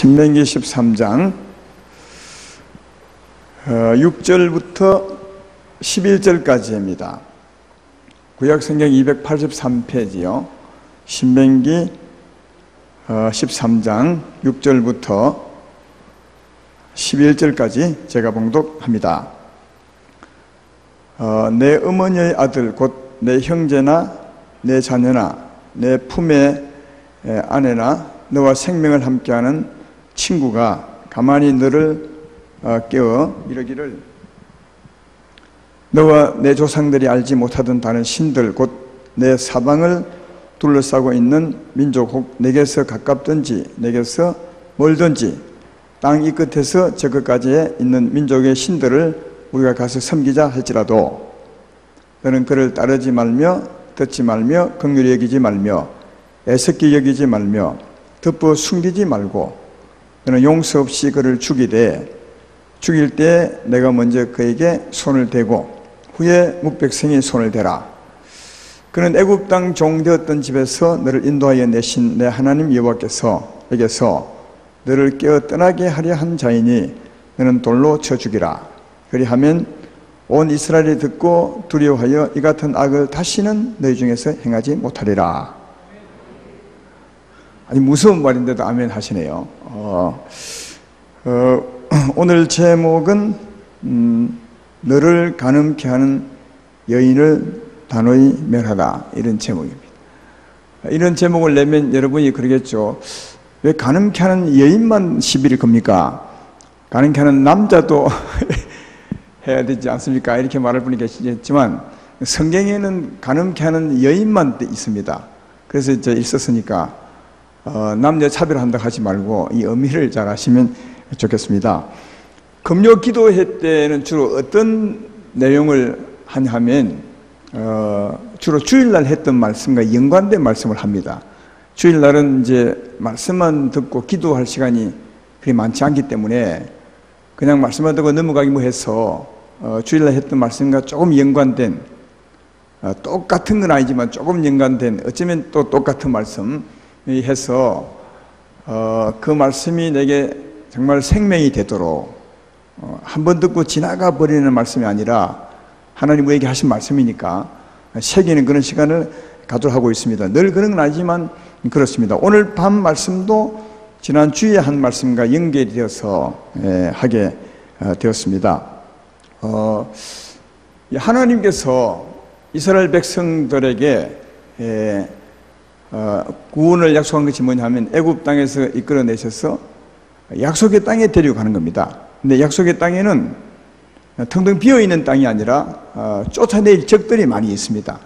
신명기 13장 6절부터 11절까지입니다. 구약성경 283페이지요. 신명기 13장 6절부터 11절까지 제가 봉독합니다. 내 어머니의 아들 곧 내 형제나 내 자녀나 내 품의 아내나 너와 생명을 함께하는 친구가 가만히 너를 깨워 이르기를 너와 내 조상들이 알지 못하던 다른 신들 곧 내 사방을 둘러싸고 있는 민족 혹 내게서 가깝든지 내게서 멀든지 땅 이 끝에서 저 끝까지에 있는 민족의 신들을 우리가 가서 섬기자 할지라도 너는 그를 따르지 말며 듣지 말며 긍휼히 여기지 말며 애석히 여기지 말며 덮어 숨기지 말고 너는 용서 없이 그를 죽이되 죽일 때 내가 먼저 그에게 손을 대고 후에 뭇백성이 손을 대라. 그는 애굽 땅 종 되었던 집에서 너를 인도하여 내신 내 하나님 여호와께서에게서 너를 깨어 떠나게 하려 한 자이니 너는 돌로 쳐 죽이라. 그리하면 온 이스라엘이 듣고 두려워하여 이 같은 악을 다시는 너희 중에서 행하지 못하리라. 아니 무서운 말인데도 아멘 하시네요. 오늘 제목은 너를 가늠케 하는 여인을 단호히 멸하라, 이런 제목입니다. 이런 제목을 내면 여러분이 그러겠죠. 왜 가늠케 하는 여인만 시비를 겁니까? 가늠케 하는 남자도 해야 되지 않습니까? 이렇게 말할 분이 계시겠지만 성경에는 가늠케 하는 여인만 있습니다. 그래서 이제 있었으니까 남녀 차별한다 하지 말고 이 의미를 잘 아시면 좋겠습니다. 금요 기도회 때는 주로 어떤 내용을 하냐면 주로 주일날 했던 말씀과 연관된 말씀을 합니다. 주일날은 이제 말씀만 듣고 기도할 시간이 그리 많지 않기 때문에 그냥 말씀만 듣고 넘어가기 뭐 해서 주일날 했던 말씀과 조금 연관된 똑같은 건 아니지만 조금 연관된 어쩌면 또 똑같은 말씀 해서 그 말씀이 내게 정말 생명이 되도록 한 번 듣고 지나가 버리는 말씀이 아니라 하나님 우리에게 하신 말씀이니까 새기는 그런 시간을 가도록 하고 있습니다. 늘 그런 건 아니지만 그렇습니다. 오늘 밤 말씀도 지난 주에 한 말씀과 연결이 되어서 하게 되었습니다. 하나님께서 이스라엘 백성들에게 구원을 약속한 것이 뭐냐면 애굽 땅에서 이끌어내셔서 약속의 땅에 데려가는 겁니다. 근데 약속의 땅에는 텅텅 비어있는 땅이 아니라 쫓아낼 적들이 많이 있습니다.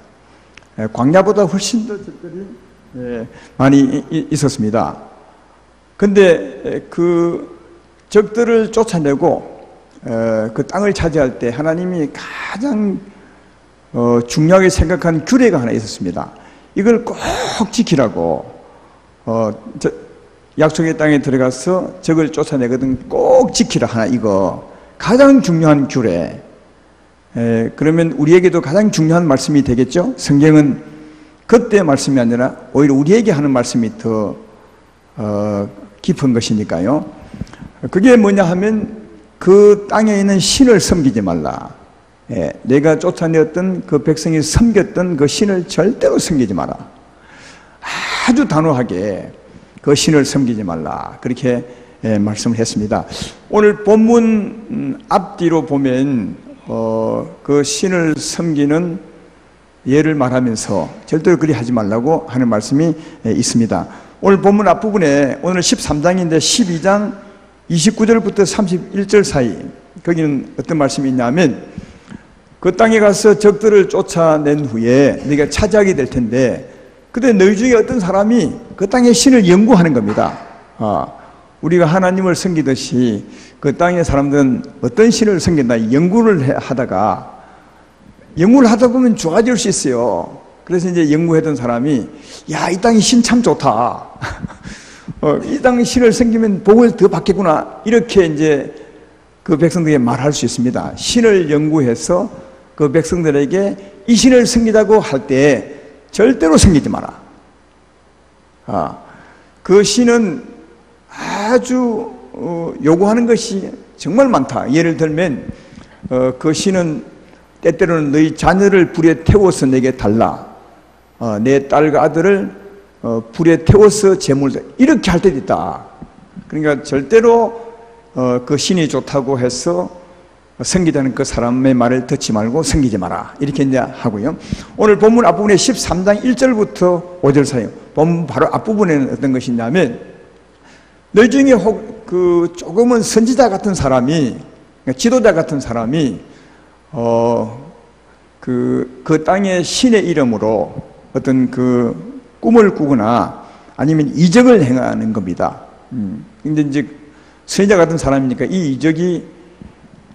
광야보다 훨씬 더 적들이 많이 있었습니다. 근데 그 적들을 쫓아내고 그 땅을 차지할 때 하나님이 가장 중요하게 생각한 규례가 하나 있었습니다. 이걸 꼭 지키라고. 약속의 땅에 들어가서 적을 쫓아내거든 꼭 지키라 하나, 이거 가장 중요한 규례. 그러면 우리에게도 가장 중요한 말씀이 되겠죠? 성경은 그때 말씀이 아니라 오히려 우리에게 하는 말씀이 더 깊은 것이니까요. 그게 뭐냐 하면 그 땅에 있는 신을 섬기지 말라. 내가 쫓아내었던 그 백성이 섬겼던 그 신을 절대로 섬기지 마라. 아주 단호하게 그 신을 섬기지 말라, 그렇게 말씀을 했습니다. 오늘 본문 앞뒤로 보면 그 신을 섬기는 예를 말하면서 절대로 그리 하지 말라고 하는 말씀이 있습니다. 오늘 본문 앞부분에 오늘 13장인데 12장 29절부터 31절 사이, 거기는 어떤 말씀이 있냐면 그 땅에 가서 적들을 쫓아낸 후에 네가 차지하게 될 텐데 그때 너희 중에 어떤 사람이 그 땅의 신을 연구하는 겁니다. 우리가 하나님을 섬기듯이 그 땅의 사람들은 어떤 신을 섬긴다 연구를 하다가 연구를 하다 보면 좋아질 수 있어요. 그래서 이제 연구했던 사람이 야, 이 땅의 신 참 좋다. 이 땅의 신을 섬기면 복을 더 받겠구나. 이렇게 이제 그 백성들에게 말할 수 있습니다. 신을 연구해서 그 백성들에게 이 신을 섬기자고 할 때 절대로 섬기지 마라. 그 신은 아주 요구하는 것이 정말 많다. 예를 들면 그 신은 때때로는 너희 자녀를 불에 태워서 내게 달라, 내 딸과 아들을 불에 태워서 제물을 이렇게 할 때도 있다. 그러니까 절대로 그 신이 좋다고 해서 섬기자는 그 사람의 말을 듣지 말고 섬기지 마라, 이렇게 이제 하고요. 오늘 본문 앞부분에 13장 1절부터 5절 사이, 본문 바로 앞부분에는 어떤 것이냐면, 너희 중에 그 조금은 선지자 같은 사람이, 지도자 같은 사람이 그 땅의 신의 이름으로 어떤 그 꿈을 꾸거나 아니면 이적을 행하는 겁니다. 근데 이제 선지자 같은 사람이니까 이 이적이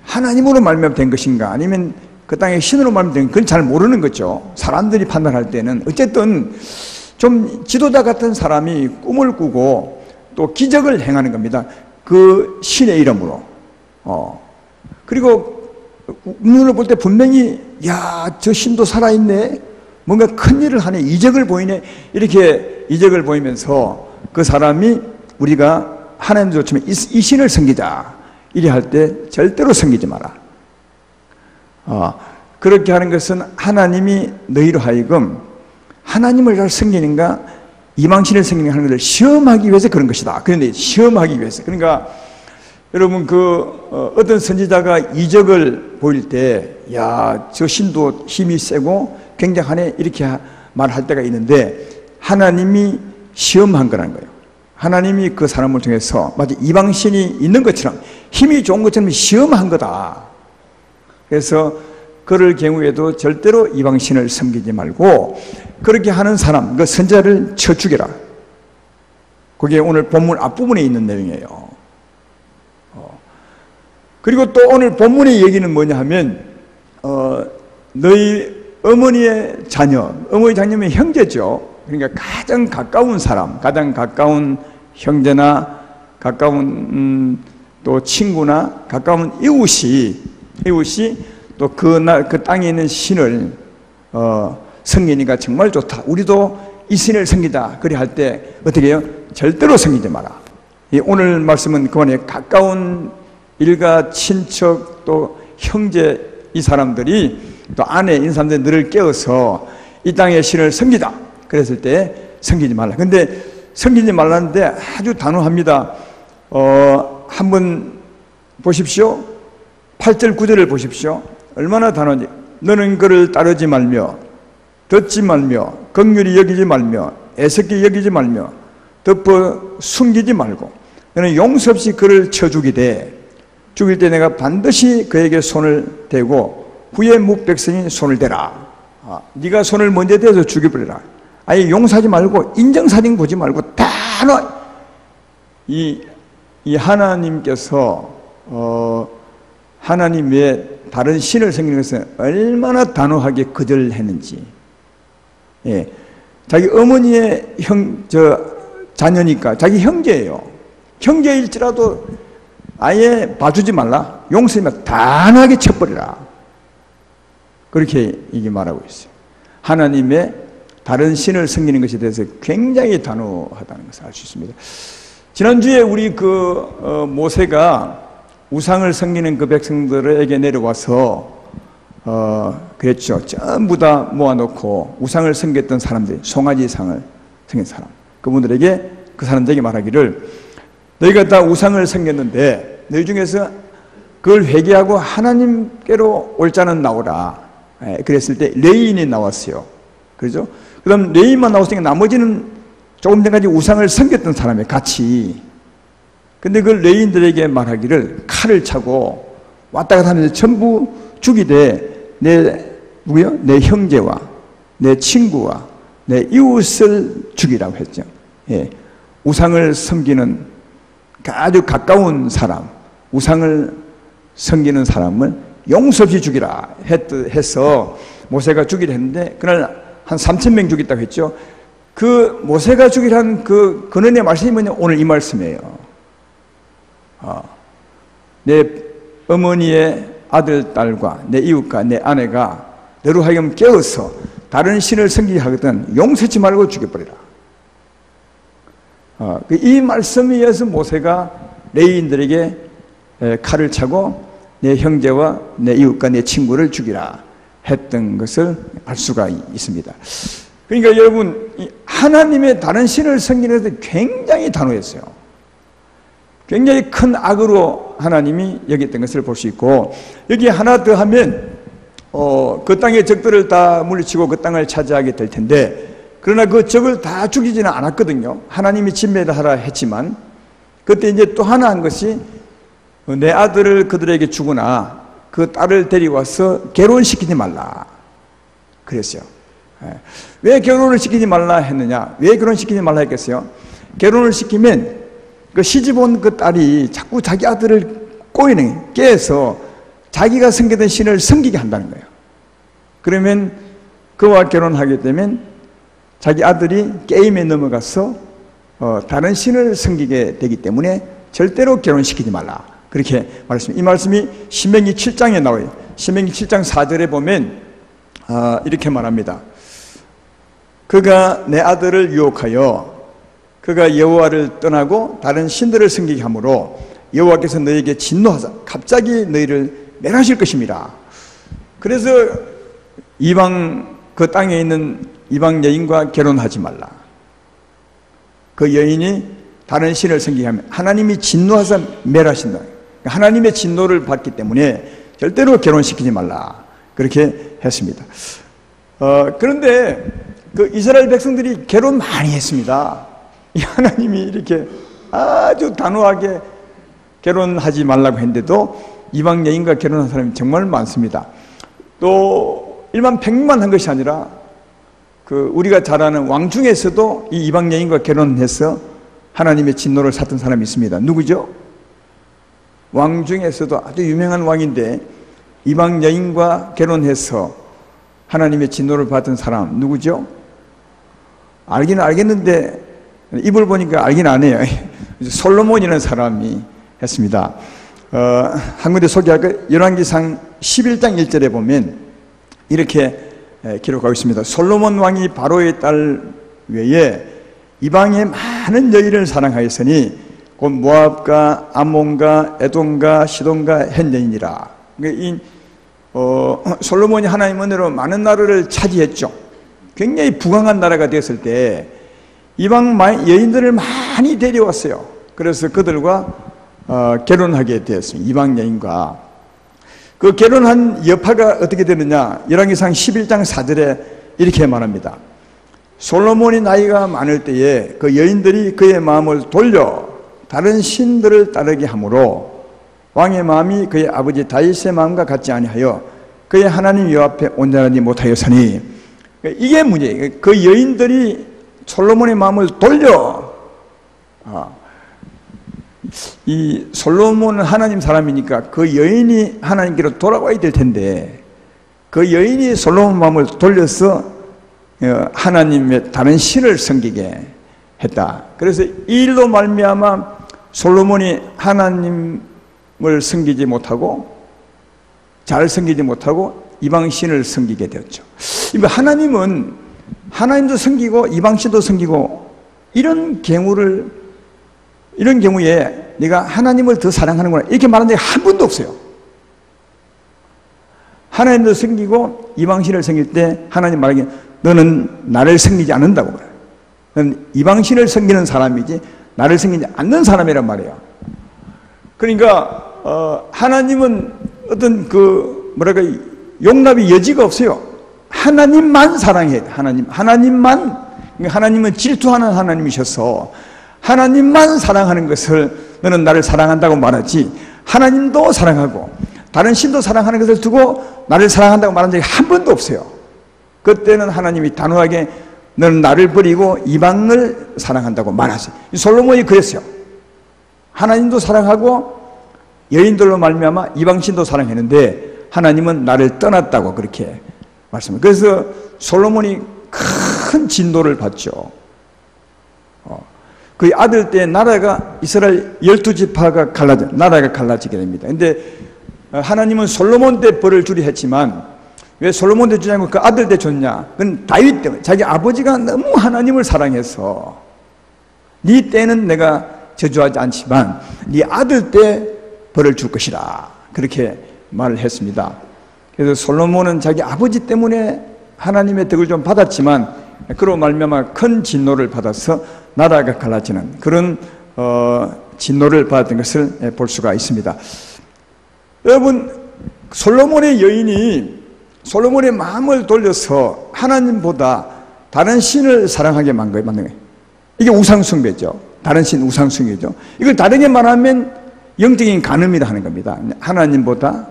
하나님으로 말미암아 것인가 아니면 그 땅의 신으로 말미암아 그건 잘 모르는 거죠. 사람들이 판단할 때는. 어쨌든 좀 지도자 같은 사람이 꿈을 꾸고 또 기적을 행하는 겁니다. 그 신의 이름으로. 그리고 눈을 볼 때 분명히, 야, 저 신도 살아있네, 뭔가 큰 일을 하네, 이적을 보이네, 이렇게 이적을 보이면서 그 사람이 우리가 하나님도 처음에 이 신을 섬기자 이래 할 때 절대로 섬기지 마라. 그렇게 하는 것은 하나님이 너희로 하여금 하나님을 잘 섬기는가 이방신을 섬기는가 하는 것을 시험하기 위해서 그런 것이다. 그런데 시험하기 위해서. 그러니까 여러분 어떤 선지자가 이적을 보일 때, 야, 저 신도 힘이 세고 굉장하네, 이렇게 말할 때가 있는데 하나님이 시험한 거라는 거예요. 하나님이 그 사람을 통해서 마치 이방신이 있는 것처럼 힘이 좋은 것처럼 시험한 거다. 그래서 그럴 경우에도 절대로 이방신을 섬기지 말고 그렇게 하는 사람, 그 선지자를 쳐 죽여라. 그게 오늘 본문 앞부분에 있는 내용이에요. 그리고 또 오늘 본문의 얘기는 뭐냐 하면 너희 어머니의 자녀, 어머니 자녀면 형제죠. 그러니까 가장 가까운 사람, 가장 가까운 형제나 가까운 또 친구나 가까운 이웃이 또 그 땅에 있는 신을 섬기니까 정말 좋다. 우리도 이 신을 섬기자. 그래 할 때 어떻게 해요? 절대로 섬기지 마라. 오늘 말씀은 그만에 가까운 일가 친척 또 형제 이 사람들이 또 아내 이 사람들이 너를 깨워서 이 땅의 신을 섬기다. 그랬을 때 섬기지 말라. 근데 섬기지 말라는데 아주 단호합니다. 한번 보십시오. 8절 9절을 보십시오. 얼마나 단호한지. 너는 그를 따르지 말며 듣지 말며 긍휼히 여기지 말며 애석히 여기지 말며 덮어 숨기지 말고 너는 용서 없이 그를 쳐 죽이되 죽일 때 내가 반드시 그에게 손을 대고 후에 묵백성이 손을 대라. 네가 손을 먼저 대서 죽여버리라. 아예 용서하지 말고 인정사정 보지 말고 단호. 이 하나님께서 하나님 외에 다른 신을 섬기는 것은 얼마나 단호하게 거절했는지. 예, 자기 어머니의 자녀니까 자기 형제예요. 형제일지라도 아예 봐주지 말라. 용서하면 단호하게 쳐버리라. 그렇게 이게 말하고 있어요. 하나님의 다른 신을 섬기는 것에 대해서 굉장히 단호하다는 것을 알 수 있습니다. 지난주에 우리 모세가 우상을 섬기는 그 백성들에게 내려와서 그랬죠. 전부 다 모아놓고 우상을 섬겼던 사람들, 송아지상을 섬긴 사람, 그분들에게 그 사람들에게 말하기를 너희가 다 우상을 섬겼는데 너희 중에서 그걸 회개하고 하나님께로 올 자는 나오라. 그랬을 때 레인이 나왔어요. 그렇죠? 그다음 레인만 나왔으니까 나머지는 조금 전까지 우상을 섬겼던 사람이 같이. 근데 그 레인들에게 말하기를 칼을 차고 왔다 갔다 하면서 전부 죽이되 내 형제와 내 친구와 내 이웃을 죽이라고 했죠. 예. 우상을 섬기는 아주 가까운 사람, 우상을 섬기는 사람을 용서 없이 죽이라 해서 모세가 죽이려 했는데 그날 한 3,000명 죽였다고 했죠. 그 모세가 죽이라는 그 근원의 말씀이 뭐냐? 오늘 이 말씀이에요. 내 어머니의 아들, 딸과 내 이웃과 내 아내가 너로 하여금 깨어서 다른 신을 섬기게 하거든 용서치 말고 죽여버리라. 이 말씀에 의해서 모세가 레위인들에게 칼을 차고 내 형제와 내 이웃과 내 친구를 죽이라 했던 것을 알 수가 있습니다. 그러니까 여러분, 하나님의 다른 신을 섬기는 것은 굉장히 단호했어요. 굉장히 큰 악으로 하나님이 여겼던 것을 볼 수 있고, 여기 하나 더 하면 그 땅의 적들을 다 물리치고 그 땅을 차지하게 될 텐데, 그러나 그 적을 다 죽이지는 않았거든요. 하나님이 진멸을 하라 했지만, 그때 이제 또 하나 한 것이 내 아들을 그들에게 주거나 그 딸을 데려와서 결혼시키지 말라 그랬어요. 왜 결혼을 시키지 말라 했느냐? 왜 결혼시키지 말라 했겠어요? 결혼을 시키면 그 시집 온 그 딸이 자꾸 자기 아들을 깨서 자기가 섬기던 신을 섬기게 한다는 거예요. 그러면 그와 결혼하게 되면 자기 아들이 게임에 넘어가서 다른 신을 섬기게 되기 때문에 절대로 결혼시키지 말라, 그렇게 말했습니다. 이 말씀이 신명기 7장에 나와요. 신명기 7장 4절에 보면 이렇게 말합니다. 그가 내 아들을 유혹하여 그가 여호와를 떠나고 다른 신들을 섬기게 하므로 여호와께서 너에게 진노하사 갑자기 너희를 멸하실 것입니다. 그래서 그 땅에 있는 이방 여인과 결혼하지 말라. 그 여인이 다른 신을 섬기게 하면 하나님이 진노하사 멸하신다. 하나님의 진노를 받기 때문에 절대로 결혼시키지 말라, 그렇게 했습니다. 그런데 그 이스라엘 백성들이 결혼 많이 했습니다. 하나님이 이렇게 아주 단호하게 결혼하지 말라고 했는데도 이방 여인과 결혼한 사람이 정말 많습니다. 또 일반 백만 한 것이 아니라 우리가 잘 아는 왕 중에서도 이 이방 여인과 결혼해서 하나님의 진노를 샀던 사람이 있습니다. 누구죠? 왕 중에서도 아주 유명한 왕인데 이방 여인과 결혼해서 하나님의 진노를 받은 사람 누구죠? 알기는 알겠는데 입을 보니까 알긴 안 해요. 솔로몬이라는 사람이 했습니다. 한 군데 소개할까요? 열왕기상 11장 1절에 보면 이렇게 기록하고 있습니다. 솔로몬 왕이 바로의 딸 외에 이방의 많은 여인을 사랑하였으니 곧 모압과 암몬과 에돔과 시돈과 헷 여인이라. 솔로몬이 하나님 은혜로 많은 나라를 차지했죠. 굉장히 부강한 나라가 되었을 때 이방 여인들을 많이 데려왔어요. 그래서 그들과 결혼하게 되었습니다. 이방 여인과. 그 결혼한 여파가 어떻게 되느냐? 열왕기상 11장 4절에 이렇게 말합니다. 솔로몬이 나이가 많을 때에 그 여인들이 그의 마음을 돌려 다른 신들을 따르게 하므로 왕의 마음이 그의 아버지 다윗의 마음과 같지 아니하여 그의 하나님 여호와 앞에 온전하지 못하였으니, 이게 문제예요. 그 여인들이 솔로몬의 마음을 돌려. 이 솔로몬은 하나님 사람이니까 그 여인이 하나님께로 돌아와야 될 텐데 그 여인이 솔로몬 마음을 돌려서 하나님의 다른 신을 섬기게 했다. 그래서 이 일로 말미암아 솔로몬이 하나님을 섬기지 못하고 잘 섬기지 못하고 이방신을 섬기게 되었죠. 하나님은 하나님도 섬기고 이방신도 섬기고 이런 경우에 네가 하나님을 더 사랑하는구나 이렇게 말한 적이 한 번도 없어요. 하나님도 섬기고 이방신을 섬길 때 하나님 말하기에 너는 나를 섬기지 않는다고 말해요. 너는 이방신을 섬기는 사람이지 나를 섬기지 않는 사람이란 말이에요. 그러니까 하나님은 어떤 용납의 여지가 없어요. 하나님만 사랑해야 돼. 하나님은 질투하는 하나님이셔서 하나님만 사랑하는 것을 너는 나를 사랑한다고 말하지, 하나님도 사랑하고 다른 신도 사랑하는 것을 두고 나를 사랑한다고 말한 적이 한 번도 없어요. 그때는 하나님이 단호하게 너는 나를 버리고 이방을 사랑한다고 말하세요. 솔로몬이 그랬어요. 하나님도 사랑하고 여인들로 말미암아 이방신도 사랑했는데 하나님은 나를 떠났다고 그렇게 말씀해요. 그래서 솔로몬이 큰 진노를 받죠. 그 아들 때 나라가 이스라엘 12지파가 나라가 갈라지게 됩니다. 근데 하나님은 솔로몬 때 벌을 주리 했지만 왜 솔로몬 때 주지 않고 그 아들 때 줬냐? 그건 다윗 때문에 자기 아버지가 너무 하나님을 사랑해서 네 때는 내가 저주하지 않지만 네 아들 때 벌을 줄 것이라 그렇게 말을 했습니다. 그래서 솔로몬은 자기 아버지 때문에 하나님의 덕을 좀 받았지만 그로 말미암아 큰 진노를 받아서 나라가 갈라지는 그런 진노를 받았던 것을 볼 수가 있습니다. 여러분, 솔로몬의 여인이 솔로몬의 마음을 돌려서 하나님보다 다른 신을 사랑하게 만든 거예요. 이게 우상숭배죠. 다른 신 우상숭배죠. 이걸 다르게 말하면 영적인 간음이라 하는 겁니다. 하나님보다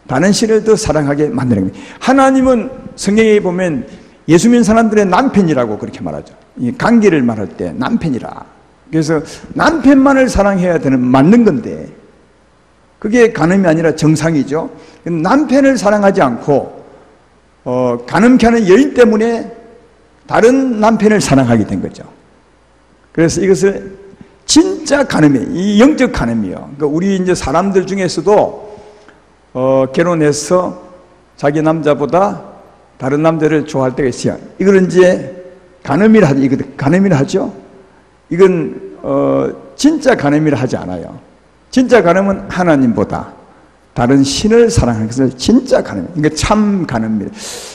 다른 신을 더 사랑하게 만드는 겁니다. 하나님은 성경에 보면 예수 믿는 사람들의 남편이라고 그렇게 말하죠. 이 관계를 말할 때 남편이라. 그래서 남편만을 사랑해야 되는 맞는 건데 그게 간음이 아니라 정상이죠. 남편을 사랑하지 않고 간음케 하는 여인 때문에 다른 남편을 사랑하게 된 거죠. 그래서 이것을 진짜 간음이에요. 이 영적 간음이에요. 그러니까 우리 이제 사람들 중에서도 결혼해서 자기 남자보다 다른 남자를 좋아할 때가 있어요. 이걸 이제 간음이라 하죠. 이건 간음이라 하죠. 이건 진짜 간음이라 하지 않아요. 진짜 간음은 하나님보다 다른 신을 사랑하는 것을 진짜 간음이에요. 그러니까 참 간음입니다.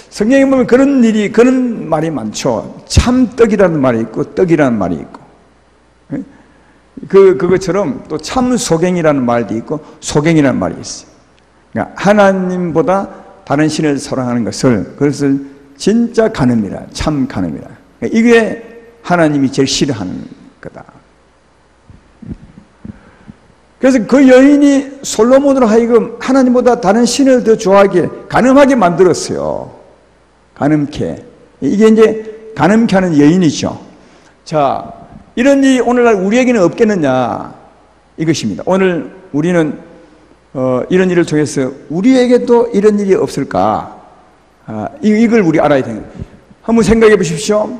성경에 보면 그런 말이 많죠. 참떡이라는 말이 있고 떡이라는 말이 있고 그것처럼 또 참 소갱이라는 말도 있고 소갱이라는 말이 있어요. 그러니까 하나님보다 다른 신을 사랑하는 그것을 진짜 간음이라, 참 간음이라. 그러니까 이게 하나님이 제일 싫어하는 거다. 그래서 그 여인이 솔로몬으로 하여금 하나님보다 다른 신을 더 좋아하게, 간음하게 만들었어요. 간음케. 이게 이제 간음케 하는 여인이죠. 자, 이런 일이 오늘날 우리에게는 없겠느냐, 이것입니다. 오늘 우리는 이런 일을 통해서 우리에게도 이런 일이 없을까? 이걸 우리 알아야 되는 거예요. 한번 생각해 보십시오.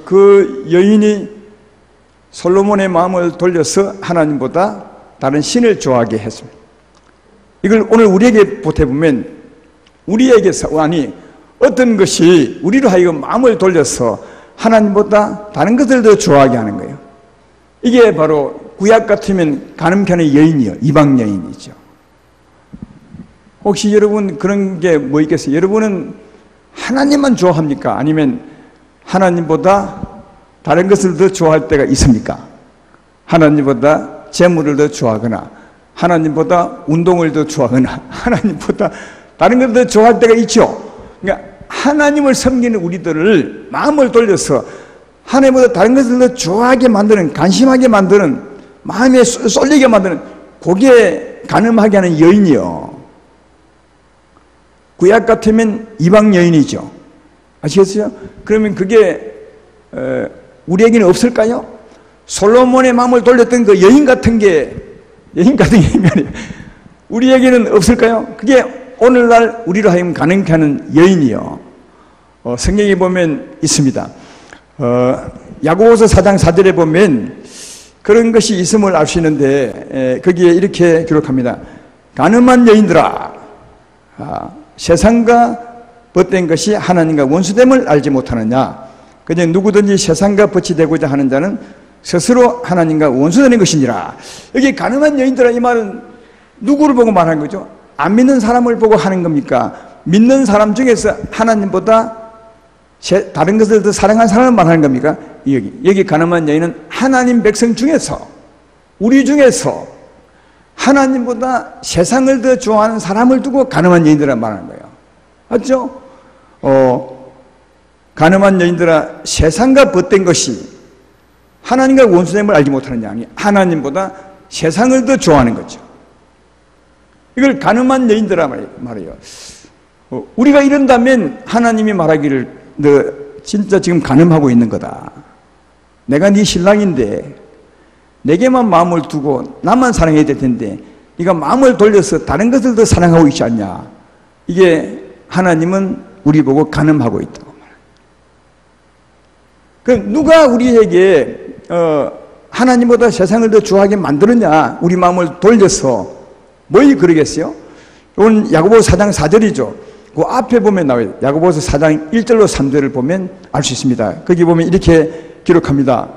그 여인이 솔로몬의 마음을 돌려서 하나님보다 다른 신을 좋아하게 했습니다. 이걸 오늘 우리에게 보태보면 우리에게서, 아니 어떤 것이 우리로 하여금 마음을 돌려서 하나님보다 다른 것을 더 좋아하게 하는 거예요. 이게 바로 구약 같으면 간음케 여인이요, 이방 여인이죠. 혹시 여러분 그런 게 뭐 있겠어요? 여러분은 하나님만 좋아합니까? 아니면 하나님보다 다른 것을 더 좋아할 때가 있습니까? 하나님보다 재물을 더 좋아하거나 하나님보다 운동을 더 좋아하거나 하나님보다 다른 것을 더 좋아할 때가 있죠. 그러니까 하나님을 섬기는 우리들을 마음을 돌려서 하나님보다 다른 것을 더 좋아하게 만드는, 간심하게 만드는, 마음에 쏠리게 만드는, 그게 간음하게 하는 여인이요. 구약 같으면 이방 여인이죠. 아시겠어요? 그러면 그게 우리에게는 없을까요? 솔로몬의 마음을 돌렸던 그 여인 같은 여인이 우리에게는 없을까요? 그게 오늘날 우리로 하여금 가능케 하는 여인이요. 성경에 보면 있습니다. 야고보서 4장 4절에 보면 그런 것이 있음을 알 수 있는데 거기에 이렇게 기록합니다. 가늠한 여인들아, 세상과 벗된 것이 하나님과 원수됨을 알지 못하느냐. 그냥 누구든지 세상과 벗이 되고자 하는 자는 스스로 하나님과 원수되는 것이니라. 여기 가늠한 여인들아, 이 말은 누구를 보고 말하는 거죠? 안 믿는 사람을 보고 하는 겁니까? 믿는 사람 중에서 하나님보다 다른 것을 더 사랑하는 사람을 말하는 겁니까? 여기 가늠한 여인은 하나님 백성 중에서, 우리 중에서 하나님보다 세상을 더 좋아하는 사람을 두고 가늠한 여인들아 말하는 거예요. 맞죠? 가늠한 여인들아, 세상과 벗된 것이 하나님과 원수됨을 알지 못하느냐. 하나님보다 세상을 더 좋아하는 거죠. 이걸 가늠한 여인들아 말이에요. 우리가 이런다면 하나님이 말하기를 너 진짜 지금 가늠하고 있는 거다. 내가 네 신랑인데 내게만 마음을 두고 나만 사랑해야 될 텐데 네가 마음을 돌려서 다른 것을 더 사랑하고 있지 않냐. 이게 하나님은 우리 보고 가늠하고 있다고 말합니다. 그럼 누가 우리에게 하나님보다 세상을 더 좋아하게 만드느냐. 우리 마음을 돌려서 뭐이 그러겠어요? 이건 야고보서 4장 4절이죠. 그 앞에 보면 나와요. 야고보서 4장 1절로 3절을 보면 알 수 있습니다. 거기 보면 이렇게 기록합니다.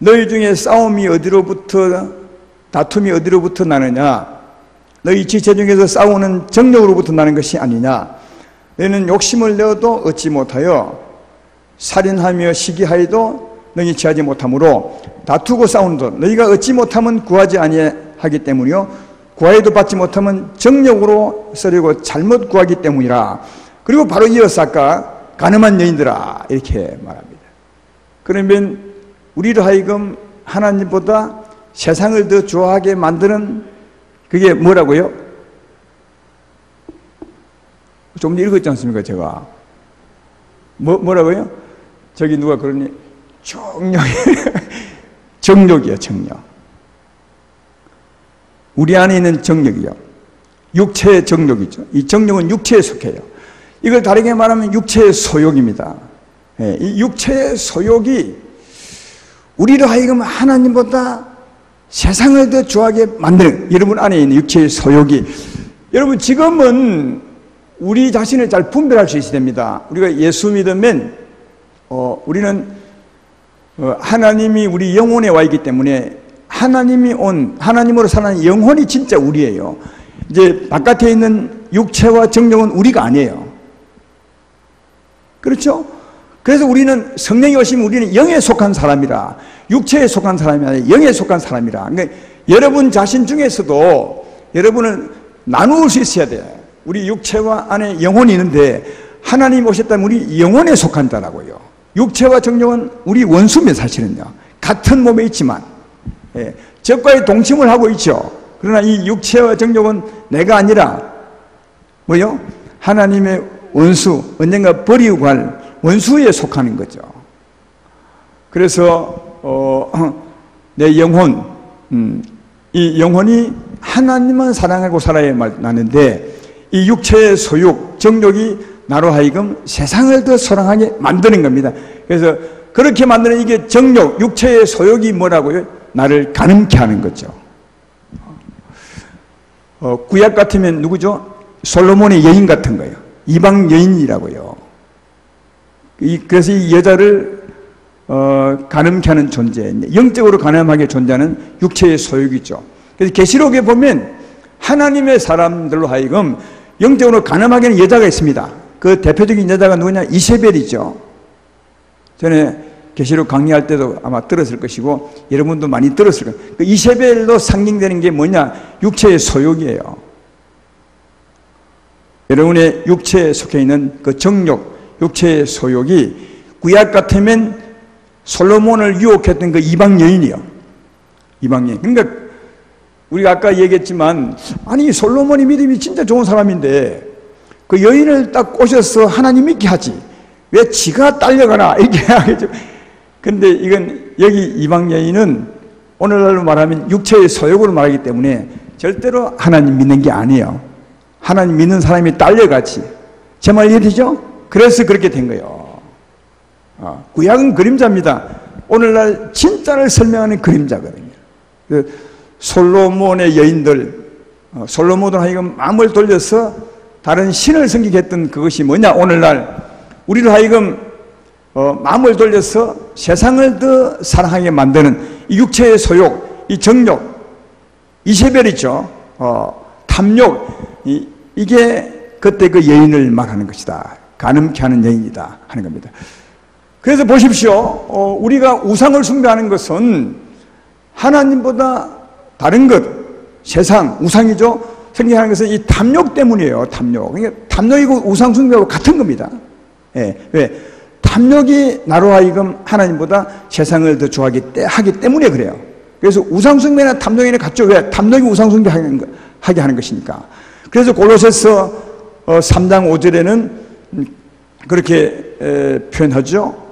너희 중에 싸움이 어디로부터, 다툼이 어디로부터 나느냐? 너희 지체 중에서 싸우는 정욕으로부터 나는 것이 아니냐? 너희는 욕심을 내어도 얻지 못하여 살인하며 시기하여도 너희 취하지 못하므로 다투고 싸우는도 너희가 얻지 못하면 구하지 아니하기 때문이요 구하여도 받지 못하면 정욕으로 쓰려고 잘못 구하기 때문이라. 그리고 바로 이어서 아까 가늠한 여인들아 이렇게 말합니다. 그러면 우리로 하여금 하나님보다 세상을 더 좋아하게 만드는 그게 뭐라고요? 좀 읽었지 않습니까 제가? 뭐라고요? 저기 누가 그러니 정욕이요 정욕. 우리 안에 있는 정욕이요 육체의 정욕이죠. 이 정욕은 육체에 속해요. 이걸 다르게 말하면 육체의 소욕입니다. 이 육체의 소욕이 우리로 하여금 하나님보다 세상을 더 좋아하게 만드는 여러분 안에 있는 육체의 소욕이, 여러분 지금은 우리 자신을 잘 분별할 수 있어야 됩니다. 우리가 예수 믿으면 우리는 하나님이 우리 영혼에 와 있기 때문에 하나님이 온 하나님으로 사는 영혼이 진짜 우리예요. 이제 바깥에 있는 육체와 정욕은 우리가 아니에요. 그렇죠? 그래서 우리는 성령이 오시면 우리는 영에 속한 사람이라, 육체에 속한 사람이 아니라 영에 속한 사람이라. 그러니까 여러분 자신 중에서도 여러분은 나누을 수 있어야 돼요. 우리 육체와 안에 영혼이 있는데 하나님 오셨다면 우리 영혼에 속한 자라고요. 육체와 정욕은 우리 원수면 사실은요. 같은 몸에 있지만 적과의 동침을 하고 있죠. 그러나 이 육체와 정욕은 내가 아니라 뭐요? 하나님의 원수, 언젠가 버리고 갈 원수에 속하는 거죠. 그래서 내 영혼, 이 영혼이 하나님만 사랑하고 살아야 나는데 이 육체의 소욕, 정욕이 나로 하여금 세상을 더 사랑하게 만드는 겁니다. 그래서 그렇게 만드는 이게 정욕, 육체의 소욕이 뭐라고요? 나를 가늠케 하는 거죠. 구약 같으면 누구죠? 솔로몬의 여인 같은 거예요. 이방 여인이라고요. 그래서 이 여자를 가늠케 하는 존재인데, 영적으로 가늠하게 존재하는 육체의 소욕이죠. 그래서 계시록에 보면 하나님의 사람들로 하여금 영적으로 가늠하게 하는 여자가 있습니다. 그 대표적인 여자가 누구냐? 이세벨이죠. 전에 계시록 강의할 때도 아마 들었을 것이고 여러분도 많이 들었을 거예요. 그 이세벨로 상징되는 게 뭐냐? 육체의 소욕이에요. 여러분의 육체에 속해 있는 그 정욕, 육체의 소욕이 구약 같으면 솔로몬을 유혹했던 그 이방 여인이요. 이방 여인. 그러니까 우리가 아까 얘기했지만, 아니 솔로몬이 믿음이 진짜 좋은 사람인데 그 여인을 딱 꼬셔서 하나님 믿게 하지 왜 지가 딸려가나 이렇게 하겠죠. 근데 이건 여기 이방 여인은 오늘날로 말하면 육체의 소욕으로 말하기 때문에 절대로 하나님 믿는 게 아니에요. 하나님 믿는 사람이 딸려가지. 제 말 이해되죠? 그래서 그렇게 된 거예요. 구약은 그림자입니다. 오늘날 진짜를 설명하는 그림자거든요. 솔로몬의 여인들, 솔로몬은 하여금 마음을 돌려서 다른 신을 섬기게 했던 그것이 뭐냐? 오늘날 우리를 하여금 마음을 돌려서 세상을 더 사랑하게 만드는 이 육체의 소욕, 이 정욕, 이세벨이죠. 탐욕, 이게 그때 그 여인을 말하는 것이다. 가늠케 하는 여인이다 하는 겁니다. 그래서 보십시오. 우리가 우상을 숭배하는 것은 하나님보다 다른 것, 세상, 우상이죠. 생겨하는 것은 이 탐욕 때문이에요. 탐욕. 그러니까 탐욕이고 우상 숭배하고 같은 겁니다. 왜? 탐욕이 나로 하여금 하나님보다 세상을 더 좋아하기 때문에 그래요. 그래서 우상 숭배나 탐욕이나 같죠. 왜? 탐욕이 우상 숭배하게 하는 것이니까. 그래서 골로새서 3장 5절에는 그렇게 표현하죠.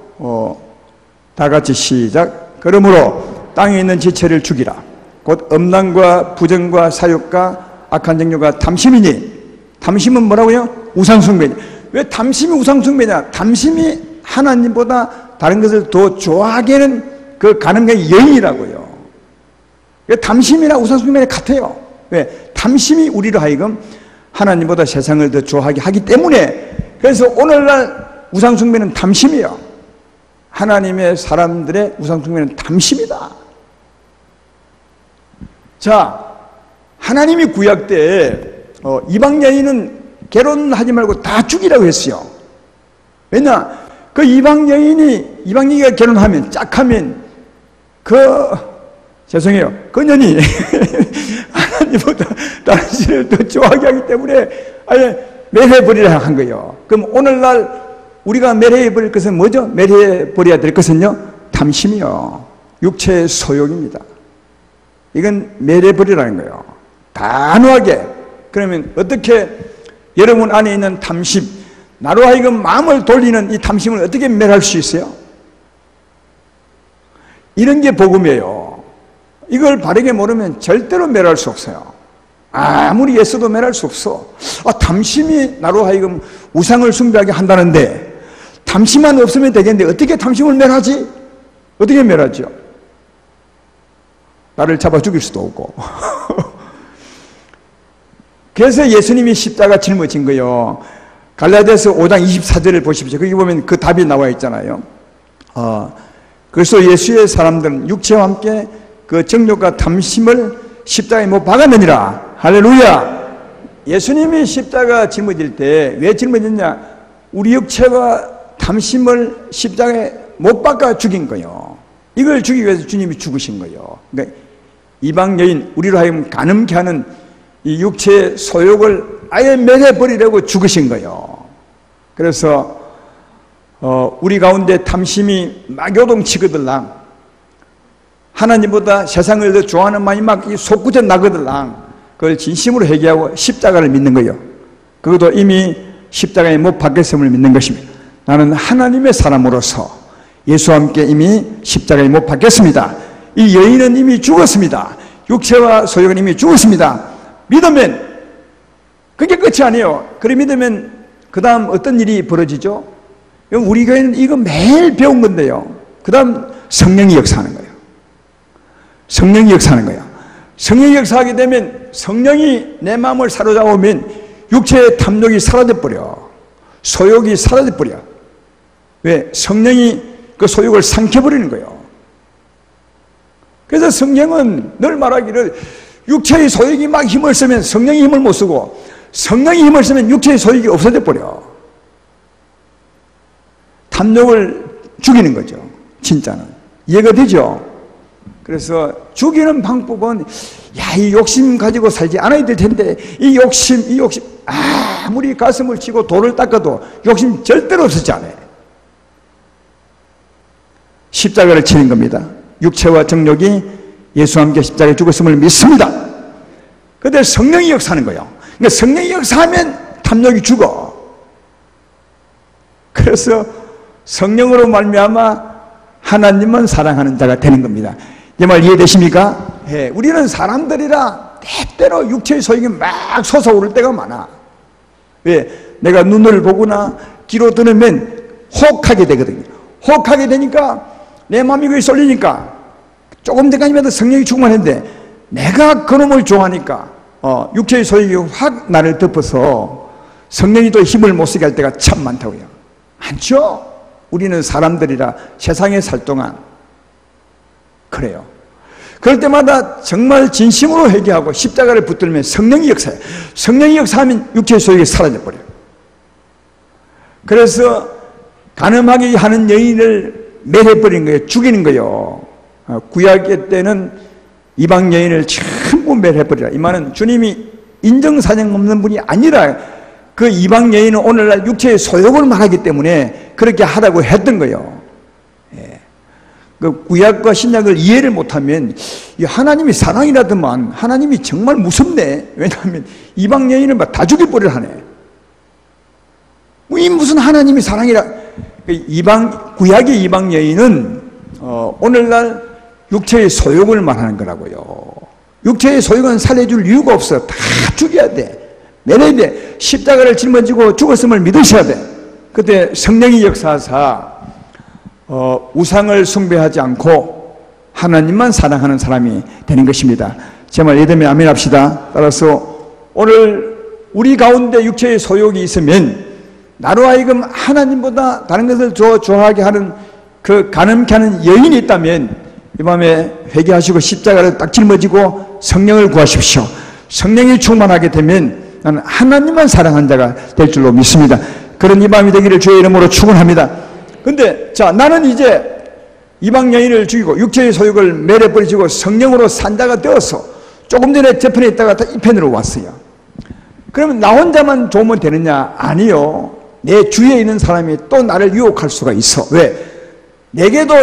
다 같이 시작. 그러므로 땅에 있는 지체를 죽이라. 곧 음란과 부정과 사욕과 악한 정욕과 탐심이니. 탐심은 뭐라고요? 우상숭배니. 왜 탐심이 우상숭배냐? 탐심이 하나님보다 다른 것을 더 좋아하게 하는 그 가늠의 여인이라고요. 탐심이나 우상숭배는 같아요. 왜? 탐심이 우리로 하여금 하나님보다 세상을 더 좋아하게 하기 때문에. 그래서 오늘날 우상숭배는 탐심이에요. 하나님의 사람들의 우상숭배는 탐심이다. 자, 하나님이 구약 때 이방 여인은 결혼하지 말고 다 죽이라고 했어요. 왜냐? 그 이방 여인이가 결혼하면, 짝하면, 죄송해요. 그 년이 하나님보다 다른 신을 더 좋아하게 하기 때문에 아예 멸해버리라 한 거예요. 그럼 오늘날 우리가 멸해버릴 것은 뭐죠? 멸해버려야 될 것은요? 탐심이요. 육체의 소욕입니다. 이건 멸해버리라는 거예요. 단호하게. 그러면 어떻게 여러분 안에 있는 탐심, 나로 하여금 마음을 돌리는 이 탐심을 어떻게 멸할 수 있어요? 이런 게 복음이에요. 이걸 바르게 모르면 절대로 멸할 수 없어요. 아무리 애써도 멸할 수 없어. 탐심이 나로 하여금 우상을 숭배하게 한다는데 탐심만 없으면 되겠는데 어떻게 탐심을 멸하지? 어떻게 멸하죠? 나를 잡아 죽일 수도 없고. 그래서 예수님이 십자가 짊어진 거예요. 갈라디아서 5장 24절을 보십시오. 거기 보면 그 답이 나와 있잖아요. 그래서 예수의 사람들은 육체와 함께 그 정욕과 탐심을 십자가에 못 박았느니라. 할렐루야. 예수님이 십자가 짊어질 때 왜 짊어졌냐? 우리 육체와 탐심을 십자가에 못 박아 죽인 거예요. 이걸 주기 위해서 주님이 죽으신 거예요. 그러니까 이방 여인, 우리로 하여금 가늠케 하는 이 육체의 소욕을 아예 멸해버리려고 죽으신 거예요. 그래서 우리 가운데 탐심이 막 요동치거들랑, 하나님보다 세상을 더 좋아하는 마음이 막 솟구쳐 나거들랑, 그걸 진심으로 회개하고 십자가를 믿는 거예요. 그것도 이미 십자가에 못 박혔음을 믿는 것입니다. 나는 하나님의 사람으로서 예수와 함께 이미 십자가에 못 박혔습니다. 이 여인은 이미 죽었습니다. 육체와 소욕은 이미 죽었습니다. 믿으면 그게 끝이 아니에요. 그래 믿으면 그 다음 어떤 일이 벌어지죠? 우리 교회는 이거 매일 배운 건데요. 그 다음 성령이 역사하는 거예요. 성령이 역사하는 거예요. 성령이 역사하게 되면 성령이 내 마음을 사로잡으면 육체의 탐욕이 사라져버려. 소욕이 사라져버려. 왜? 성령이 그 소욕을 삼켜버리는 거예요. 그래서 성령은 늘 말하기를 육체의 소욕이 막 힘을 쓰면 성령이 힘을 못 쓰고, 성령이 힘을 쓰면 육체의 소욕이 없어져 버려. 탐욕을 죽이는 거죠. 진짜는. 이해가 되죠? 그래서 죽이는 방법은 이 욕심 가지고 살지 않아야 될 텐데 이 욕심 아무리 가슴을 치고 돌을 닦아도 욕심 절대로 없었지 않아요. 십자가를 치는 겁니다. 육체와 정욕이 예수와 함께 십자가에 죽었음을 믿습니다. 그런데 성령이 역사하는 거예요. 그러니까 성령이 역사하면 탐욕이 죽어. 그래서 성령으로 말미암아 하나님만 사랑하는 자가 되는 겁니다. 이 말 이해되십니까? 우리는 사람들이라 때때로 육체의 소욕이 막 솟아오를 때가 많아. 왜? 내가 눈을 보거나 귀로 들으면 혹하게 되거든요. 혹하게 되니까 내 마음이 거기 쏠리니까 조금 전까지만 성령이 충만했는데 내가 그놈을 좋아하니까 육체의 소욕이 확 나를 덮어서 성령이 또 힘을 못 쓰게 할 때가 참 많다고요. 많죠? 우리는 사람들이라 세상에 살 동안 그래요. 그럴 때마다 정말 진심으로 회개하고 십자가를 붙들면 성령이 역사해요. 성령이 역사하면 육체의 소욕이 사라져버려요. 그래서 간음하게 하는 여인을 멸해버린 거예요. 죽이는 거예요. 구약 때는 이방 여인을 전부 멸해버리라. 이 말은 주님이 인정사정 없는 분이 아니라 그 이방 여인은 오늘날 육체의 소욕을 말하기 때문에 그렇게 하라고 했던 거예요. 그 구약과 신약을 이해를 못하면 하나님이 사랑이라더만 하나님이 정말 무섭네. 왜냐하면 이방 여인을 막 다 죽여버리려 하네. 이 무슨 하나님이 사랑이라. 구약의 이방 여인은 오늘날 육체의 소욕을 말하는 거라고요. 육체의 소욕은 살려줄 이유가 없어. 다 죽여야 돼. 내려야 돼. 십자가를 짊어지고 죽었음을 믿으셔야 돼. 그때 성령이 역사하사 우상을 숭배하지 않고 하나님만 사랑하는 사람이 되는 것입니다. 제 말 이해되면 아멘 합시다. 따라서 오늘 우리 가운데 육체의 소욕이 있으면 나로 하여금 하나님보다 다른 것을 좋아하게 하는 그 가늠케 하는 여인이 있다면 이 밤에 회개하시고 십자가를 딱 짊어지고 성령을 구하십시오. 성령이 충만하게 되면 나는 하나님만 사랑한 자가 될 줄로 믿습니다. 그런 이 밤이 되기를 주의 이름으로 축원합니다. 근데 자, 나는 이제 이방 여인을 죽이고 육체의 소욕을 매려버리고 성령으로 산 자가 되어서 조금 전에 저편에 있다가 이 편으로 왔어요. 그러면 나 혼자만 좋으면 되느냐? 아니요. 내 주위에 있는 사람이 또 나를 유혹할 수가 있어. 왜? 내게도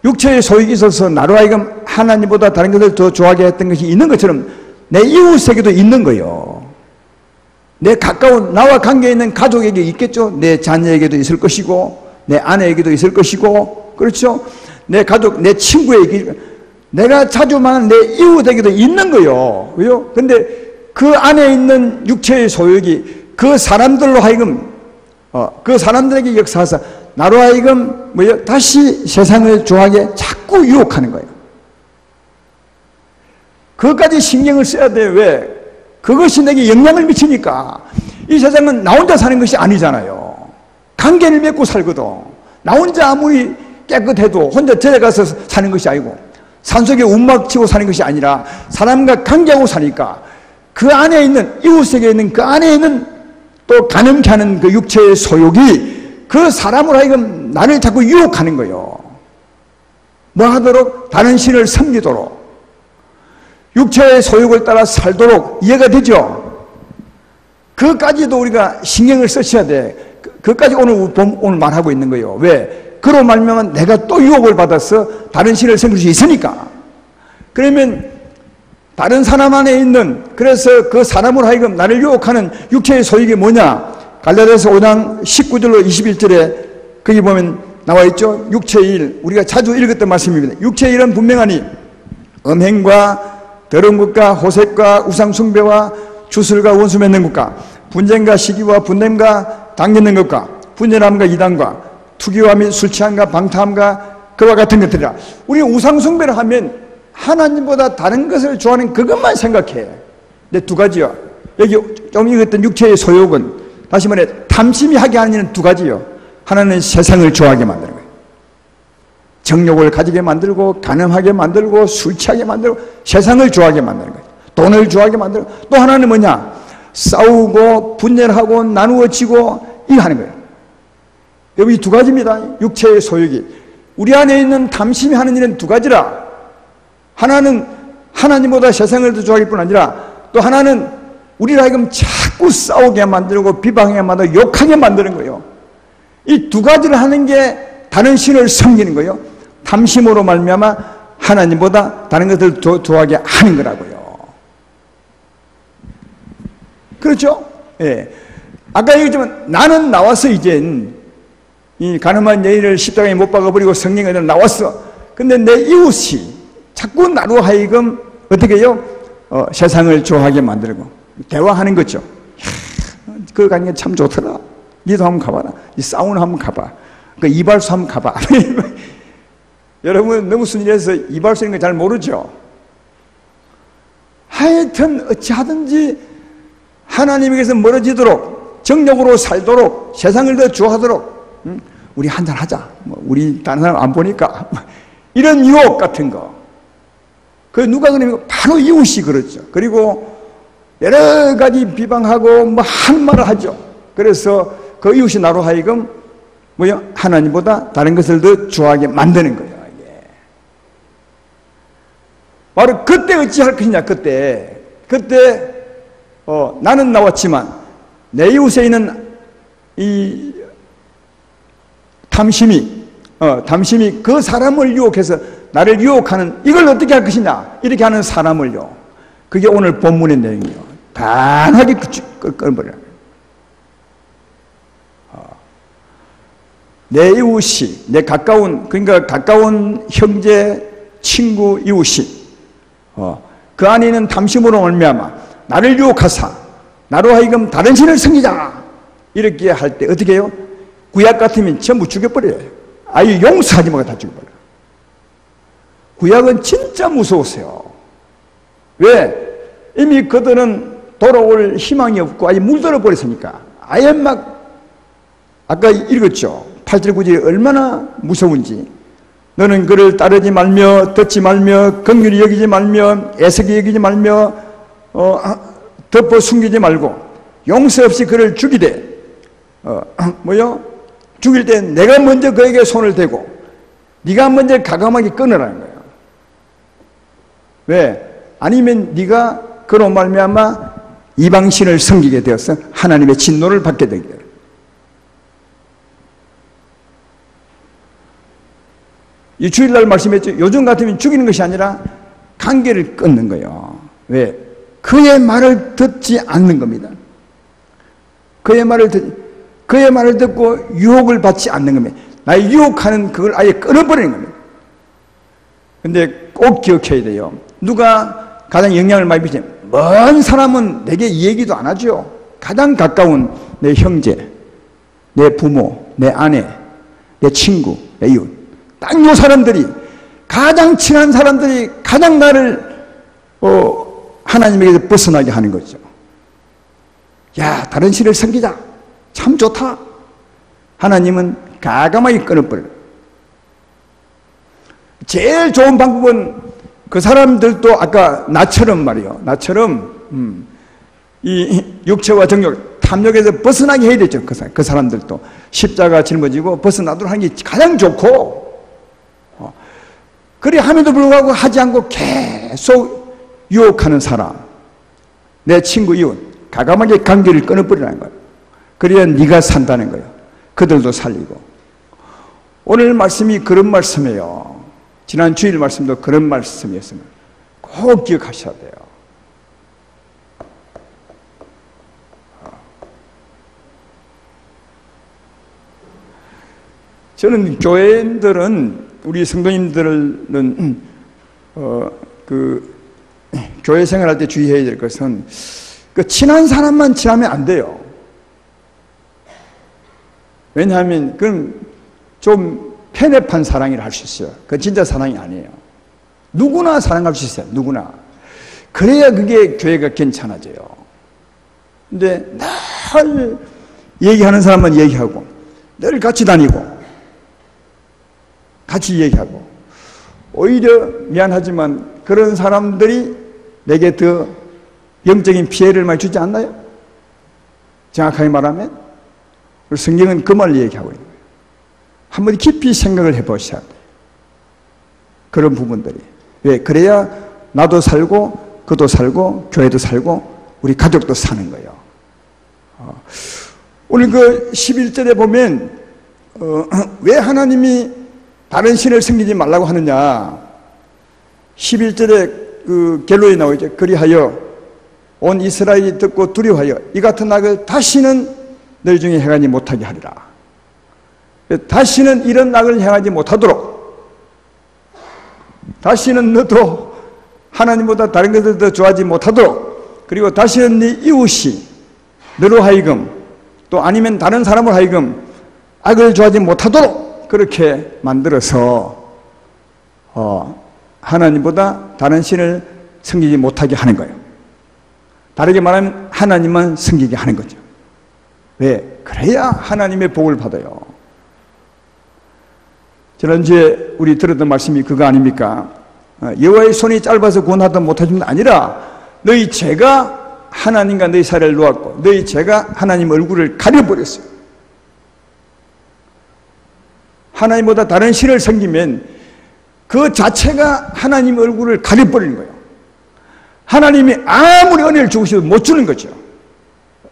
육체의 소욕이 있어서 나로 하여금 하나님보다 다른 것을 더 좋아하게 했던 것이 있는 것처럼 내 이웃에게도 있는 거예요. 내 가까운 나와 관계 있는 가족에게 있겠죠. 내 자녀에게도 있을 것이고 내 아내에게도 있을 것이고, 그렇죠? 내 가족, 내 친구에게, 내가 자주 만난 내 이웃에게도 있는 거예요. 왜요? 근데 그 안에 있는 육체의 소욕이 그 사람들로 하여금 그 사람들에게 역사하사 나로 하여금 뭐요? 다시 세상을 좋아하게 자꾸 유혹하는 거예요. 그것까지 신경을 써야 돼요. 왜? 그것이 내게 영향을 미치니까. 이 세상은 나 혼자 사는 것이 아니잖아요. 관계를 맺고 살거든. 나 혼자 아무리 깨끗해도 혼자 절에 가서 사는 것이 아니고 산속에 움막 치고 사는 것이 아니라 사람과 관계하고 사니까 그 안에 있는 이웃에게 있는 그 안에 있는 또 가늠케 하는 그 육체의 소욕이 그 사람으로 하여금 나를 자꾸 유혹하는 거예요. 뭐 하도록? 다른 신을 섬기도록, 육체의 소욕을 따라 살도록. 이해가 되죠? 그까지도 우리가 신경을 쓰셔야 돼. 그까지 오늘 말하고 있는 거예요. 왜? 그로 말미암아 내가 또 유혹을 받아서 다른 신을 섬길 수 있으니까. 그러면 다른 사람 안에 있는, 그래서 그 사람으로 하여금 나를 유혹하는 육체의 소욕이 뭐냐? 갈라디아서 5장 19절로 21절에 거기 보면 나와 있죠. 육체의 일, 우리가 자주 읽었던 말씀입니다. 육체의 일은 분명하니 음행과 더러운 것과 호색과 우상숭배와 주술과 원수 맺는 것과 분쟁과 시기와 분냄과 당짓는 것과 분열함과 이단과 투기와 및 술취함과 방탕함과 그와 같은 것들이라. 우리 우상숭배를 하면 하나님보다 다른 것을 좋아하는 그것만 생각해. 근데 두 가지요. 여기 좀 읽었던 육체의 소욕은 다시 말해 탐심이 하게 하는 일은 두 가지요. 하나는 세상을 좋아하게 만드는 거예요. 정욕을 가지게 만들고 간음하게 만들고 술 취하게 만들고 세상을 좋아하게 만드는 거예요. 돈을 좋아하게 만들고, 또 하나는 뭐냐? 싸우고 분열하고 나누어지고 이거 하는 거예요. 여기 두 가지입니다. 육체의 소욕이. 우리 안에 있는 탐심이 하는 일은 두 가지라. 하나는 하나님보다 세상을 더 좋아할 뿐 아니라 또 하나는 우리를 하여금 자꾸 싸우게 만들고 비방하게 만들고 욕하게 만드는 거예요. 이 두 가지를 하는 게 다른 신을 섬기는 거예요. 탐심으로 말미암아 하나님보다 다른 것을 더 좋아하게 하는 거라고요. 그렇죠? 예. 아까 얘기했지만 나는 나와서 이젠 이 가늠한 여인을 십자가에 못 박아버리고 성령에 나왔어. 근데 내 이웃이 자꾸 나로 하여금 어떻게 해요? 세상을 좋아하게 만들고 대화하는 거죠. 그거 가는 게 참 좋더라. 니도 한번 가봐라. 이 사우나 한번 가봐. 그 이발소 한번 가봐. 여러분 너무 순진해서 이발소 있는 거 잘 모르죠? 하여튼 어찌하든지 하나님에게서 멀어지도록 정욕으로 살도록 세상을 더 좋아하도록 우리 한잔 하자. 우리 다른 사람 안 보니까 이런 유혹 같은 거. 그 누가 그러면 바로 이웃이 그렇죠. 그리고 여러 가지 비방하고 뭐 한 말을 하죠. 그래서 그 이웃이 나로 하여금 뭐요? 하나님보다 다른 것을 더 좋아하게 만드는 거예요. 바로 그때 어찌할 것이냐. 그때 나는 나왔지만 내 이웃에 있는 이 탐심이 그 사람을 유혹해서 나를 유혹하는, 이걸 어떻게 할 것이냐, 이렇게 하는 사람을요. 그게 오늘 본문의 내용이에요. 단하게 끊어버려요. 내 이웃이, 내 가까운, 그러니까 가까운 형제, 친구, 이웃이 그 안에 있는 탐심으로 말미암아 나를 유혹하사 나로 하여금 다른 신을 섬기자 이렇게 할 때 어떻게 해요? 구약 같으면 전부 죽여버려요. 아예 용서하지 말고 다 죽여버려요. 구약은 진짜 무서웠어요. 왜? 이미 그들은 돌아올 희망이 없고 아예 물들어 버렸으니까 아예 막 아까 읽었죠. 8절 9절이 얼마나 무서운지. 너는 그를 따르지 말며 듣지 말며 긍휼히 여기지 말며 애석히 여기지 말며 덮어 숨기지 말고 용서 없이 그를 죽이되 죽일 때 내가 먼저 그에게 손을 대고 네가 먼저 가감하게 끊으라는 거예요. 왜? 아니면 네가 그로 말미암아 이방신을 섬기게 되어서 하나님의 진노를 받게 되게 돼요. 이 주일날 말씀했죠. 요즘 같으면 죽이는 것이 아니라 관계를 끊는 거예요. 왜? 그의 말을 듣지 않는 겁니다. 그의 말을 듣고 유혹을 받지 않는 겁니다. 나의 유혹하는 그걸 아예 끊어버리는 겁니다. 근데 꼭 기억해야 돼요. 누가 가장 영향을 많이 미치냐? 먼 사람은 내게 이 얘기도 안 하죠. 가장 가까운 내 형제, 내 부모, 내 아내, 내 친구, 내 이웃. 딱 요 사람들이, 가장 친한 사람들이 가장 나를 하나님에게서 벗어나게 하는 거죠. 야, 다른 신을 섬기자. 참 좋다. 하나님은 가감하게 끊어버려요. 제일 좋은 방법은 그 사람들도 아까 나처럼 말이요. 나처럼 이 육체와 정욕, 탐욕에서 벗어나게 해야 되죠. 그 사람들도 십자가 짊어지고 벗어나도록 하는 게 가장 좋고, 그래 함에도 불구하고 하지 않고 계속 유혹하는 사람, 내 친구 이웃, 가감하게 관계를 끊어버리라는 거예요. 그래야 네가 산다는 거예요. 그들도 살리고. 오늘 말씀이 그런 말씀이에요. 지난 주일 말씀도 그런 말씀이었습니다. 꼭 기억하셔야 돼요. 저는 교회인들은, 우리 성도님들은 교회 생활할 때 주의해야 될 것은 그 친한 사람만 친하면 안 돼요. 왜냐하면 그건 좀 편협한 사랑이라 할 수 있어요. 그건 진짜 사랑이 아니에요. 누구나 사랑할 수 있어요. 누구나. 그래야 그게 교회가 괜찮아져요. 근데 늘 얘기하는 사람만 얘기하고 늘 같이 다니고 같이 얘기하고, 오히려 미안하지만 그런 사람들이 내게 더 영적인 피해를 많이 주지 않나요? 정확하게 말하면 성경은 그 말을 얘기하고 있는 거예요. 한번 깊이 생각을 해보셔야 돼요. 그런 부분들이. 왜? 그래야 나도 살고 그도 살고 교회도 살고 우리 가족도 사는 거예요. 오늘 그 11절에 보면 왜 하나님이 다른 신을 섬기지 말라고 하느냐. 11절에 그 결론이 나오죠. 그리하여 온 이스라엘이 듣고 두려워하여 이 같은 악을 다시는 너희 중에 행하지 못하게 하리라. 다시는 이런 악을 행하지 못하도록, 다시는 너도 하나님보다 다른 것을 더 좋아하지 못하도록, 그리고 다시는 네 이웃이 너로 하여금, 또 아니면 다른 사람을 하여금 악을 좋아하지 못하도록 그렇게 만들어서 하나님보다 다른 신을 섬기지 못하게 하는 거예요. 다르게 말하면 하나님만 섬기게 하는 거죠. 왜? 그래야 하나님의 복을 받아요. 지난주에 우리 들었던 말씀이 그거 아닙니까? 여호와의 손이 짧아서 구원하다 못하신 게 아니라 너희 죄가 하나님과 너희 사이를 놓았고 너희 죄가 하나님 얼굴을 가려버렸어요. 하나님보다 다른 신을 섬기면 그 자체가 하나님 얼굴을 가려버리는 거예요. 하나님이 아무리 은혜를 주셔도 못 주는 거죠.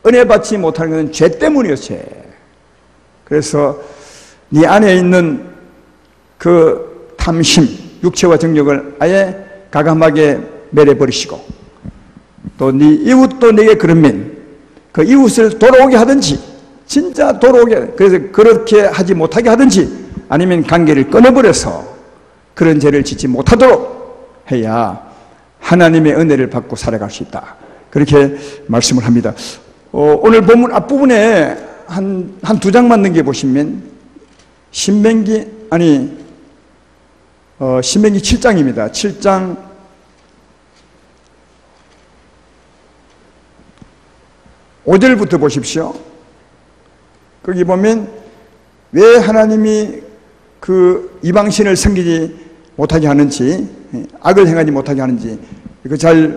은혜 받지 못하는 것은 죄 때문이었어요. 그래서 네 안에 있는 그 탐심, 육체와 정욕을 아예 가감하게 매려버리시고, 또 네 이웃도 내게 그러면 그 이웃을 돌아오게 하든지, 진짜 돌아오게, 그래서 그렇게 하지 못하게 하든지, 아니면 관계를 끊어버려서 그런 죄를 짓지 못하도록 해야 하나님의 은혜를 받고 살아갈 수 있다. 그렇게 말씀을 합니다. 오늘 본문 앞부분에 한 두 장만 넘겨보시면 신명기 7장입니다. 7장 5절부터 보십시오. 거기 보면 왜 하나님이 그 이방신을 섬기지 못하게 하는지, 악을 행하지 못하게 하는지 이거 잘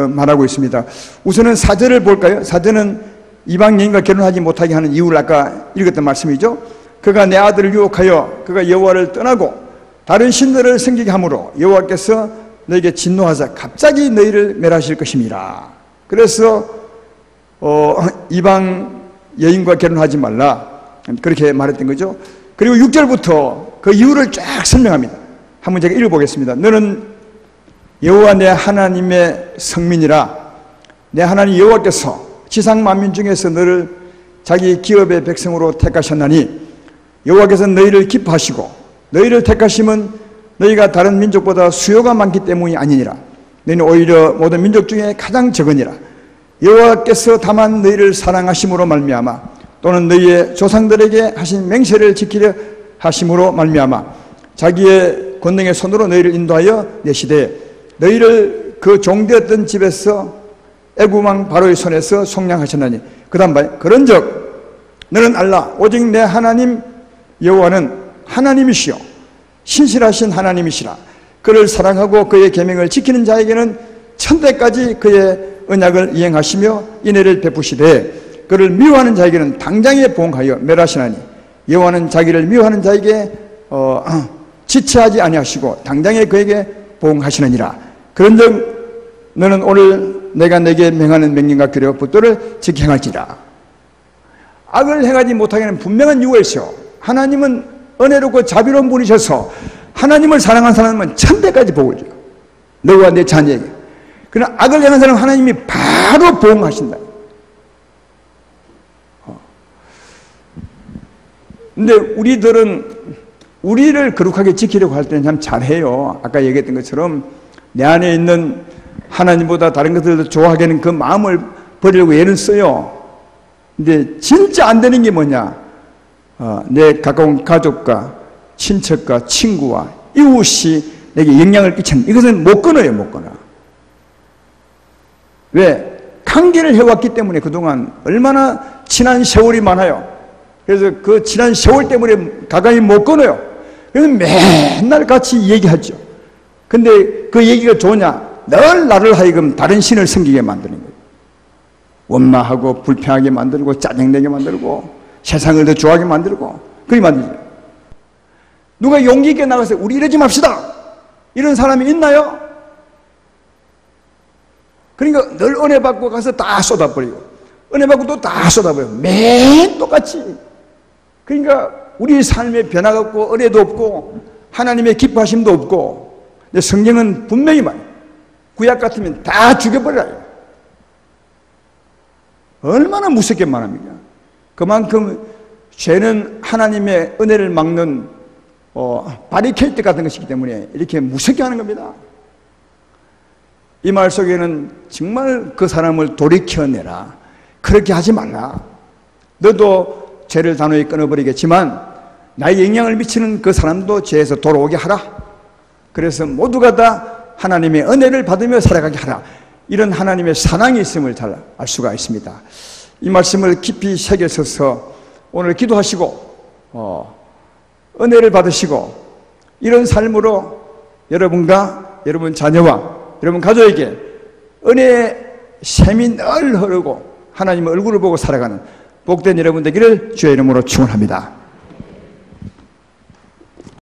말하고 있습니다. 우선은 사절을 볼까요? 사절은 이방 여인과 결혼하지 못하게 하는 이유를 아까 읽었던 말씀이죠. 그가 내 아들을 유혹하여 그가 여호와를 떠나고 다른 신들을 섬기게 함으로 여호와께서 너에게 진노하사 갑자기 너희를 멸하실 것임이라. 그래서 이방 여인과 결혼하지 말라 그렇게 말했던 거죠. 그리고 6절부터 그 이유를 쫙 설명합니다. 한번 제가 읽어보겠습니다. 너는 여호와 내 하나님의 성민이라. 내 하나님 여호와께서 지상 만민 중에서 너를 자기 기업의 백성으로 택하셨나니 여호와께서 너희를 기뻐하시고 너희를 택하심은 너희가 다른 민족보다 수요가 많기 때문이 아니니라. 너희는 오히려 모든 민족 중에 가장 적으니라. 여호와께서 다만 너희를 사랑하심으로 말미암아 또는 너희의 조상들에게 하신 맹세를 지키려 하심으로 말미암아 자기의 권능의 손으로 너희를 인도하여 내시되 너희를 그 종되었던 집에서 애굽 왕 바로의 손에서 속량하셨나니 그 다음 봐요. 그런즉 너는 알라 오직 내 하나님 여호와는 하나님이시요 신실하신 하나님이시라. 그를 사랑하고 그의 계명을 지키는 자에게는 천대까지 그의 언약을 이행하시며 인애를 베푸시되 그를 미워하는 자에게는 당장에 보응하여 멸하시나니 여호와는 자기를 미워하는 자에게 지체하지 아니하시고 당장에 그에게 보응하시느니라. 그런즉 너는 오늘 내가 내게 명하는 명령과 규례와 법도를 지켜 행할지라. 악을 행하지 못하게 하는 분명한 이유가 있어요. 하나님은 은혜롭고 자비로운 분이셔서 하나님을 사랑한 사람은 천대까지 복을 줘요. 너와 내 자녀에게. 그러나 악을 행한 사람은 하나님이 바로 보응하신다. 근데 우리들은 우리를 거룩하게 지키려고 할 때는 참 잘해요. 아까 얘기했던 것처럼 내 안에 있는 하나님보다 다른 것들을 좋아하게 하는 그 마음을 버리려고 애를 써요. 근데 진짜 안 되는 게 뭐냐? 내 가까운 가족과 친척과 친구와 이웃이 내게 영향을 끼치는 이것은 못 끊어요. 못 끊어. 왜? 관계를 해왔기 때문에 그동안 얼마나 지난 세월이 많아요. 그래서 그 지난 세월 때문에 가까이 못 끊어요. 그래서 맨날 같이 얘기하죠. 근데 그 얘기가 좋으냐? 늘 나를 하여금 다른 신을 섬기게 만드는 거예요. 원망하고 불평하게 만들고 짜증내게 만들고 세상을 더 좋아하게 만들고 그렇게 만들죠. 누가 용기 있게 나가서 우리 이러지 맙시다. 이런 사람이 있나요? 그러니까 늘 은혜 받고 가서 다 쏟아버리고 은혜 받고 또 다 쏟아버리고 매일 똑같이. 그러니까 우리 삶에 변화가 없고 은혜도 없고 하나님의 기뻐하심도 없고. 근데 성경은 분명히 말해요. 구약 같으면 다 죽여버려요. 얼마나 무섭게 말합니까? 그만큼 죄는 하나님의 은혜를 막는 바리케이트 같은 것이기 때문에 이렇게 무섭게 하는 겁니다. 이 말 속에는 정말 그 사람을 돌이켜내라. 그렇게 하지 말라. 너도 죄를 단호히 끊어버리겠지만 나의 영향을 미치는 그 사람도 죄에서 돌아오게 하라. 그래서 모두가 다 하나님의 은혜를 받으며 살아가게 하라. 이런 하나님의 사랑이 있음을 잘 알 수가 있습니다. 이 말씀을 깊이 새겨서서 오늘 기도하시고 은혜를 받으시고 이런 삶으로 여러분과 여러분 자녀와 여러분 가족에게 은혜의 샘이 늘 흐르고 하나님의 얼굴을 보고 살아가는 복된 여러분 되기를 주의 이름으로 축원합니다.